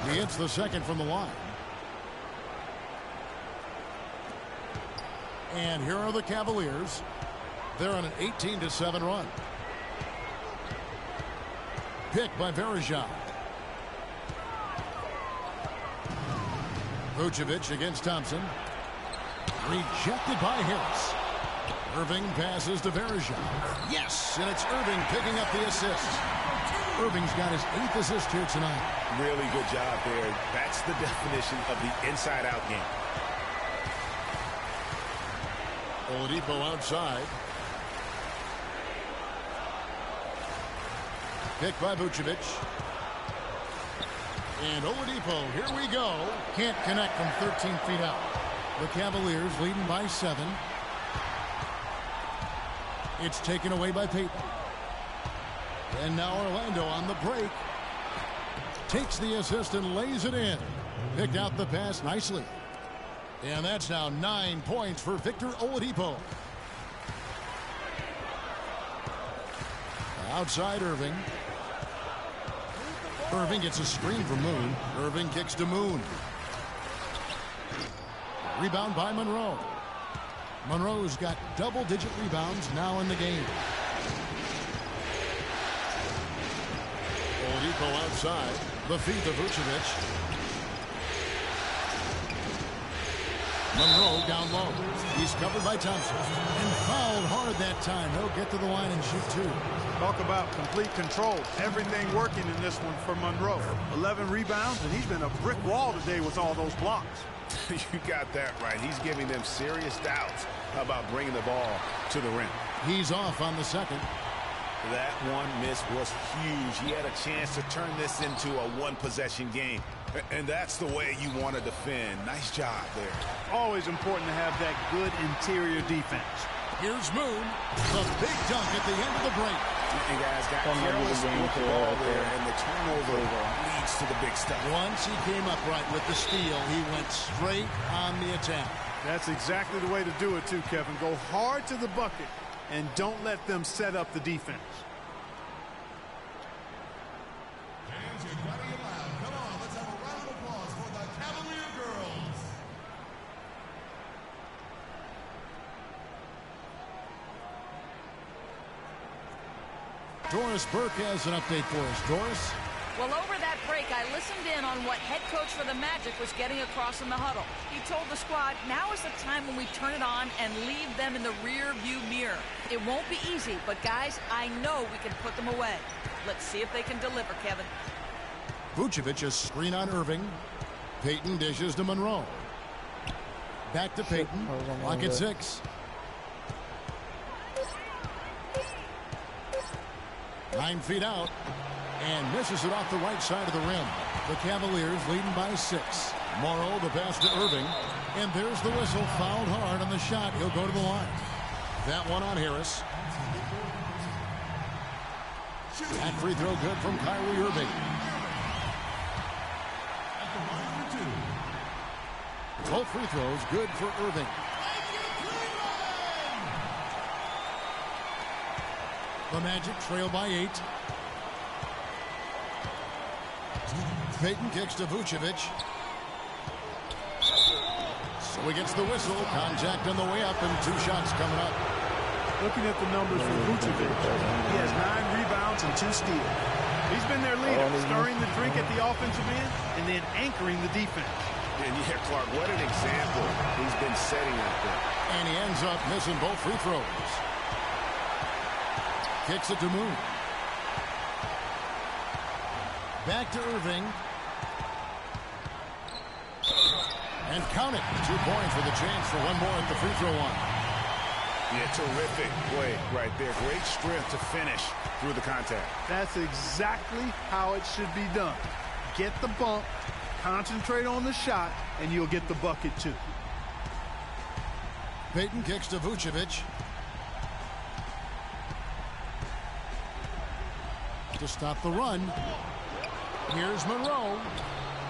He hits the second from the line. And here are the Cavaliers. They're on an 18-7 run. Pick by Verjau. Vucevic against Thompson. Rejected by Harris. Irving passes to Verjau. Yes, and it's Irving picking up the assist. Irving's got his 8th assist here tonight. Really good job there. That's the definition of the inside-out game. Oladipo outside. Picked by Vucevic. And Oladipo, here we go. Can't connect from 13 feet out. The Cavaliers leading by 7. It's taken away by Payton. And now Orlando on the break. Takes the assist and lays it in. Picked out the pass nicely. And that's now 9 points for Victor Oladipo. Outside Irving. Irving gets a screen from Moon. Irving kicks to Moon. Rebound by Monroe. Monroe's got double-digit rebounds now in the game. Oladipo outside. The feed to Vucevic. Monroe down low. He's covered by Thompson. And fouled hard that time. He'll get to the line and shoot 2. Talk about complete control. Everything working in this one for Monroe. 11 rebounds, and he's been a brick wall today with all those blocks. You got that right. He's giving them serious doubts about bringing the ball to the rim. He's off on the second. That one miss was huge. He had a chance to turn this into a one-possession game. And that's the way you want to defend. Nice job there. Always important to have that good interior defense. Here's Moon. The big dunk at the end of the break. And guys got careless with the ball there, and the turnover leads to the big stuff. Once he came upright with the steal, he went straight on the attack. That's exactly the way to do it, too, Kevin. Go hard to the bucket and don't let them set up the defense. Come on, let's have a round of applause for the Cavalier girls. Doris Burke has an update for us. Doris? Well, over that break, I listened in on what head coach for the Magic was getting across in the huddle. He told the squad, now is the time when we turn it on and leave them in the rear view mirror. It won't be easy, but guys, I know we can put them away. Let's see if they can deliver, Kevin. Vucevic a screen on Irving. Payton dishes to Monroe. Back to Payton. Lock at 6. 9 feet out. And misses it off the right side of the rim. The Cavaliers leading by 6. Morrow, the pass to Irving. And there's the whistle. Fouled hard on the shot. He'll go to the line. That one on Harris. That free throw good from Kyrie Irving. 12 free throws good for Irving. The Magic trail by 8. Payton kicks to Vucevic. So he gets the whistle. Contact on the way up and 2 shots coming up. Looking at the numbers for Vucevic, he has 9 rebounds and 2 steals. He's been their leader, stirring the drink at the offensive end and then anchoring the defense. And yeah, Clark, what an example he's been setting out there. And he ends up missing both free throws. Kicks it to Moon. Back to Irving. And count it. 2 points with a chance for one more at the free throw line. Yeah, terrific play right there. Great strength to finish through the contact. That's exactly how it should be done. Get the bump, concentrate on the shot, and you'll get the bucket too. Payton kicks to Vucevic. To stop the run. Here's Monroe.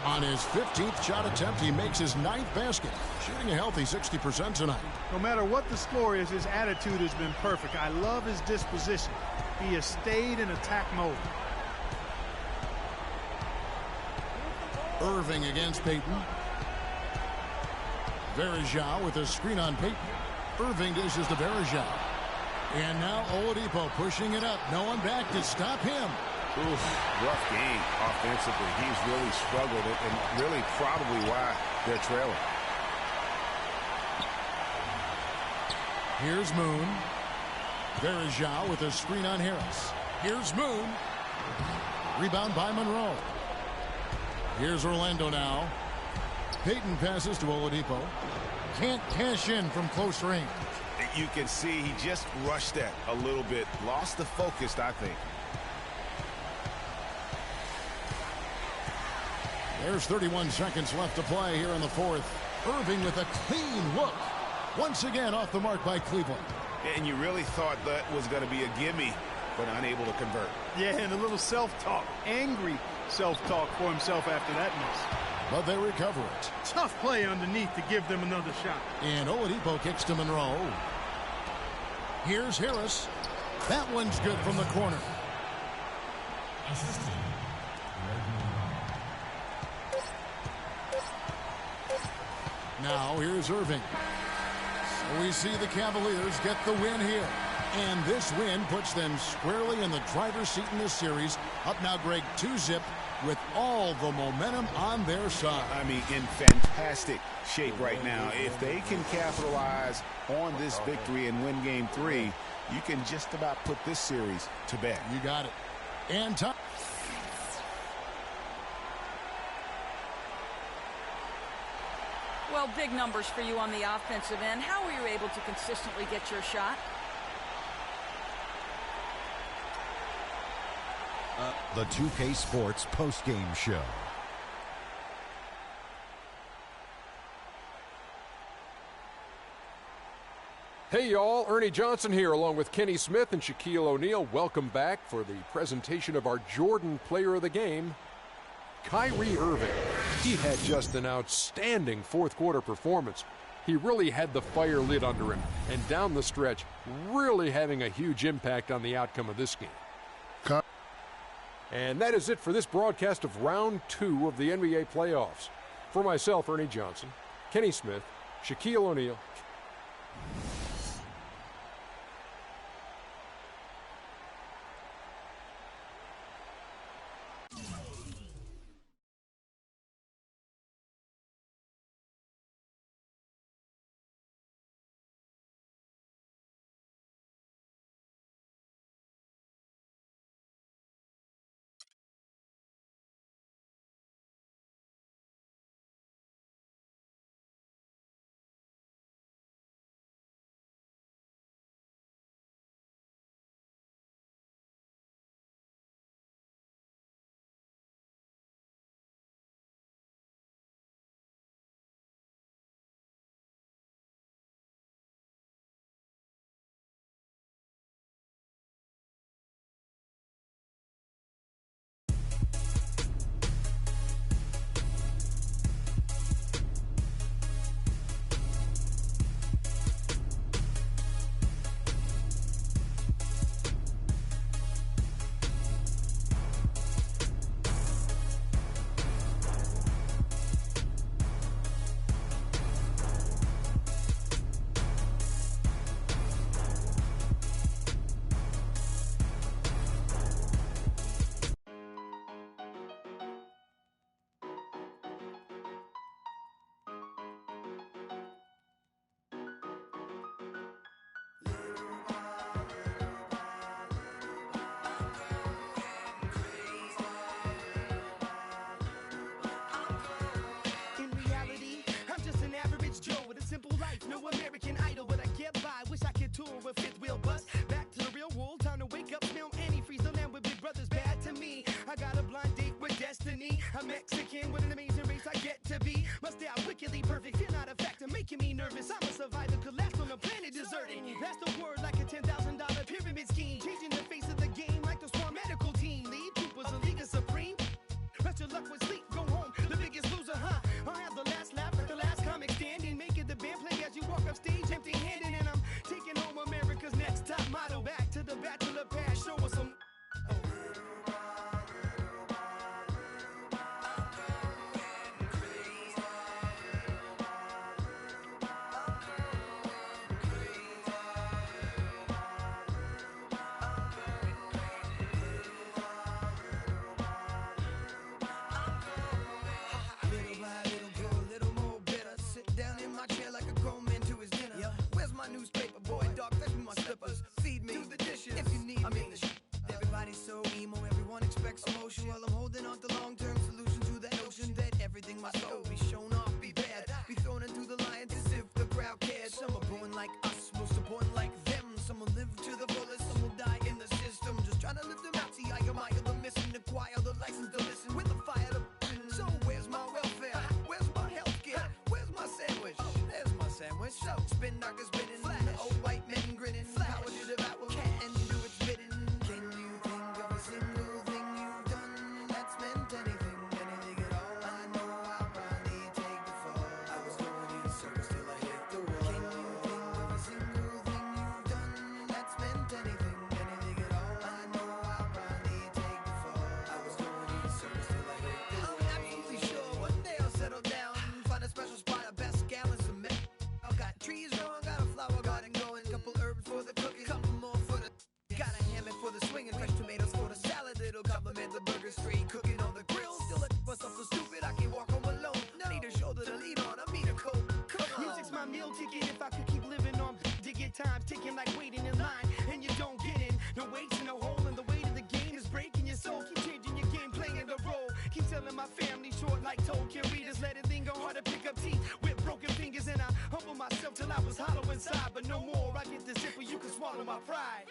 On his 15th shot attempt, he makes his 9th basket. Shooting a healthy 60% tonight. No matter what the score is, his attitude has been perfect. I love his disposition. He has stayed in attack mode. Irving against Payton. Verajao with a screen on Payton. Irving dishes to Verajao. And now Oladipo pushing it up. No one back to stop him. Oof, rough game offensively. He's really struggled and really probably why they're trailing. Here's Moon. Verajao with a screen on Harris. Here's Moon. Rebound by Monroe. Here's Orlando now. Payton passes to Oladipo. Can't cash in from close range. You can see he just rushed that a little bit. Lost the focus, I think. There's 31 seconds left to play here in the 4th. Irving with a clean look. Once again off the mark by Cleveland. And you really thought that was going to be a gimme, but unable to convert. Yeah, and a little self-talk. Angry self-talk for himself after that miss. But they recover it. Tough play underneath to give them another shot. And Oladipo kicks to Monroe. Here's Harris. That one's good from the corner. Now here's Irving. So we see the Cavaliers get the win here. And this win puts them squarely in the driver's seat in this series. Up now, Greg, 2-zip with all the momentum on their side. I mean, in fantastic shape right now. If they can capitalize on this victory and win game 3, you can just about put this series to bed. You got it. And time. Well, big numbers for you on the offensive end. How were you able to consistently get your shot? The 2K Sports postgame show. Hey y'all, Ernie Johnson here along with Kenny Smith and Shaquille O'Neal. Welcome back for the presentation of our Jordan Player of the Game, Kyrie Irving. He had just an outstanding fourth quarter performance. He really had the fire lit under him, and down the stretch, really having a huge impact on the outcome of this game. And that is it for this broadcast of Round 2 of the NBA playoffs. For myself, Ernie Johnson, Kenny Smith, Shaquille O'Neal. No American Idol, but I get by. Wish I could tour with fifth wheel bus. Back to the real world, time to wake up, smell antifreeze. The land with big brothers bad to me. I got a blind date with destiny. I'm Mexican with an amazing race I get to be. My style wickedly perfect, fear not a factor, making me nervous. I'm a survivor, collapsed on a planet deserted. Pass the word like a $10,000 pyramid scheme. Changing the face of the game like the Swarm medical team. Lead troopers, a league is supreme. Rest your luck with sleep, go home, the biggest loser, huh? I'll have the last laugh like the last comic standing. Make it the band play as you walk up stage empty-handed. And I'm taking home America's next top model. Back to the bachelor pad, show us some. Newspaper boy, dog, fetch me my slippers. Feed me, do the dishes if you need me. Everybody's so emo, everyone expects emotion. Well, I'm holding on to long-term solution to that notion that everything must go, be shown off, be bad, be thrown into the lions as if the crowd cared. Some are born like us, most are born like them. Some will live to the fullest, some will die in the system. Just trying to live them out, see I admire the missing, acquire the license to listen with the fire to. So where's my welfare? Where's my healthcare? Where's my sandwich? There's my sandwich. So spin knockers spinning. Old white men grinning. Power to devour cat and do its bidding. Can you think of a single thing you've done that's meant anything, anything at all? I know I'll probably take the fall. I was going in circles till I hit the wall. Can you think of a single thing you've done that's meant anything, anything at all? I know I'll probably take the fall. I was going in circles till I hit the wall. I'm absolutely sure one day I'll settle down, find a special spot, a best gallons of milk. I've got trees growing, got a flower garden going, couple herbs for the cooking, couple more for the. Got a hammock for the swinging, fresh tomatoes for the salad. It'll compliment the burger, straight cooking on the grill. Still let myself so stupid I can't walk home alone. No. Need a shoulder to lean on, I need a coat. Music's my meal ticket. If I could keep living on to get times ticking like waiting in line, and you don't get in. No weights in no hole, and the weight of the game is breaking your soul. Keep changing your game, playing the role. Keep telling my family short like Tolkien readers. Let it linger hard to pick up teeth with broken fingers, and I humble myself till I was hollow inside. But no more, I get the zipper, you can swallow my pride.